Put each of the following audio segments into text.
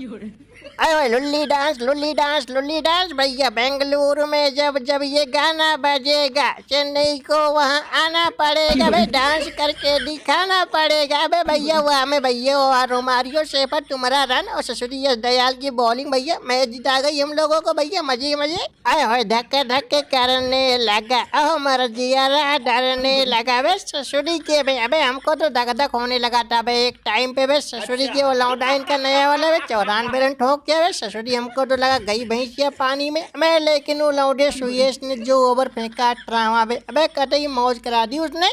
अरे ओए लुल्ली dance लुल्ली dance लुल्ली dance भैया बेंगलुरु में जब जब ये गाना बजेगा चेन्नई को वहाँ आना पड़ेगा भाई डांस करके दिखाना पड़ेगा अबे भैया वो हमें भैया वो रोमारियो शेफर तुम्हारा रन और ससुरी यश दयाल की बॉलिंग भैया मैच जिता गई हम लोगों को भैया मजे मजे आए होए धक्के धक्के करने लगा अहो मर जिया डरने लगा वे ससुरी के भाई अबे हमको तो धक धक होने लगा था भाई एक टाइम पे वे ससुरी के वो लॉकडाउन का नया वाला वे 94 रन ठोक के वे ससुरी हमको तो लगा गई भैंसिया पानी में मैं लेकिन वो लौडे सुयेश ने जो ओवर फेंका ट्रामा बे अबे कतई मौज करा दी उसने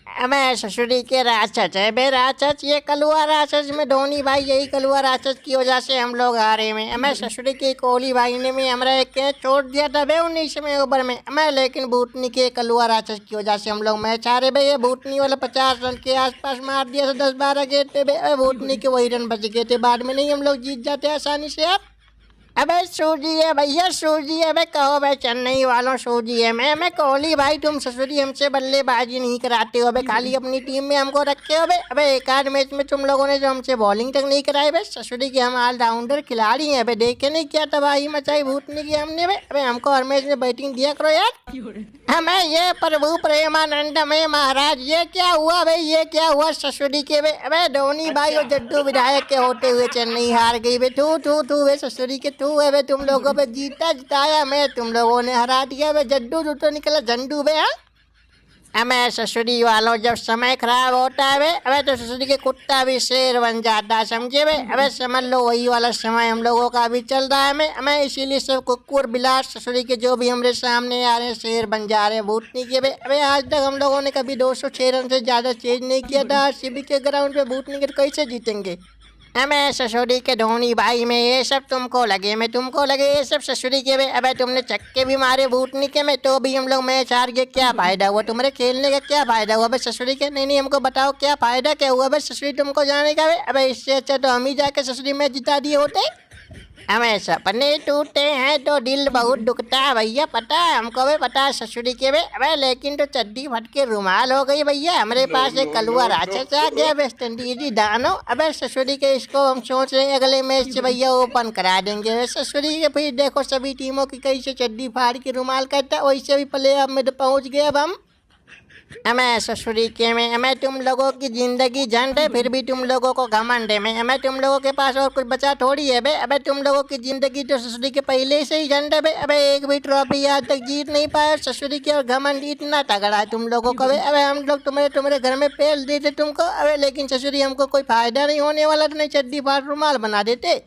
मैं ससुरी के राक्षस है बे राक्षस ये कलुआ राक्षस में धोनी भाई यही कलुआ राक्षस की वजह से हम लोग हारे में मैं ससुरी के कोहली भाई ने भी हमारा एक कैच छोड़ दिया था बे 19वें ओवर में मैं लेकिन भूतनी के कलुआ राक्षस की वजह से हम लोग मैच हारे बे ये भूतनी वाला 50 रन के आसपास मार दिया था 10-12 गेट पे बे भूतनी के वही रन बच गए थे बाद में नहीं हम लोग जीत जाते आसानी से आप अबे सूजी है भैया सूजी है अबे कहो भाई चेन्नई वालों सूजी है मैं कोहली भाई तुम ससुरी हमसे बल्लेबाजी नहीं कराते हो अबे खाली अपनी टीम में हमको रखे हो अबे एक आध मैच में तुम लोगों ने जो हमसे बॉलिंग तक नहीं कराई भाई ससुरी के हम ऑलराउंडर खिलाड़ी हैं अबे देखे नहीं क्या तबाही मचाई भूतनी की हमने अबे हमको हर मैच में बैटिंग दिया करो यार हमें ये प्रभु प्रेमानंद में महाराज ये क्या हुआ भाई ये क्या हुआ ससुरी के भाई अबे धोनी भाई और जड्डू विधायक के होते हुए चेन्नई हार गई भाई तू तू तू वे ससुरी के तू है बे तुम लोगों पे जीता जिताया मैं तुम लोगों ने हरा दिया बे जड्डू तो निकला झंडू बे हाँ हमें ससुरी वालों जब समय खराब होता है बे अबे तो ससुरी के कुत्ता भी शेर बन जाता समझे बे अबे समझ लो वही वाला समय हम लोगों का अभी चल रहा है मैं इसीलिए सब कुकुर बिलास ससुरी के जो भी हमारे सामने आ रहे हैं शेर बन जा रहे हैं भूतनी के बे अबे आज तक हम लोगों ने कभी 206 रन से ज़्यादा चेंज नहीं किया था सीबी के ग्राउंड पे भूतनी के कैसे जीतेंगे हमें ससुरी के धोनी भाई में ये सब तुमको लगे मैं तुमको लगे ये सब ससुरी के में अबे तुमने चक्के भी मारे भूतनी के में तो भी हम लोग मैच हार गए क्या फायदा हुआ तुम्हारे खेलने का क्या फायदा हुआ अबे ससुरी के नहीं हमको बताओ क्या फायदा क्या हुआ अबे ससुरी तुमको जाने का अबे इससे अच्छा तो हम ही जाके ससुरी मैच जिता दिए होते हमें सपने टूटे हैं तो दिल बहुत दुखता है भैया पता है हमको भी पता है ससुरी के में अबे लेकिन तो चड्डी फट के रुमाल हो गई भैया हमारे पास एक कलुआ राक्षस आ गया वेस्ट इंडीज दानो अबे ससुरी के इसको हम सोच रहे हैं अगले मैच से भैया ओपन करा देंगे ससुरी के फिर देखो सभी टीमों की कैसे चड्डी फाड़ के रुमाल करता है वैसे भी प्ले ऑफ में तो पहुँच गए अब हम हमें ससुरी के में हमें तुम लोगों की जिंदगी झंड है फिर भी तुम लोगों को घमंड है मैं हमें तुम लोगों के पास और कुछ बचा थोड़ी है बे अबे तुम लोगों की जिंदगी तो ससुरी के पहले से ही झंड है बे अबे एक भी ट्रॉफी आज तक जीत नहीं पाए ससुरी के और घमंड इतना तगड़ा है तुम लोगों को अबे हम लोग तुम्हारे घर में पेल देते तुमको अबे लेकिन ससुरी हमको कोई फायदा नहीं होने वाला तो नहीं चड्डी फाड़ रुमाल बना देते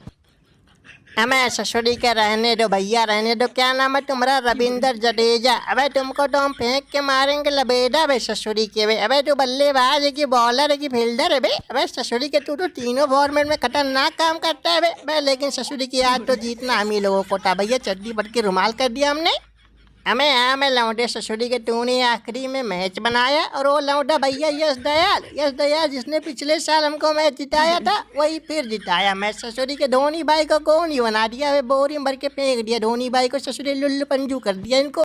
हमें ससुरी के रहने दो भैया रहने दो क्या नाम है तुम्हारा रविंदर जडेजा अबे तुमको तो हम फेंक के मारेंगे लबेदा बे ससुरी के बे अबे तू बल्लेबाज है कि बॉलर है कि फील्डर है बे अबे ससुरी के तू तो तीनों फॉर्मेट में खतरनाक काम करता है बे लेकिन ससुरी की आज तो जीतना हम ही लोगों को था भैया चड्डी फट के रुमाल कर दिया हमने हमें लौंडे ससुरी के तूने आखिरी में मैच बनाया और वो लौंडा भैया यश दयाल जिसने पिछले साल हमको मैच जिताया था वही फिर जिताया मैच ससुरी के धोनी भाई को कौन ही बना दिया बोरी भर के फेंक दिया धोनी भाई को ससुरी लुल्लू पंजू कर दिया इनको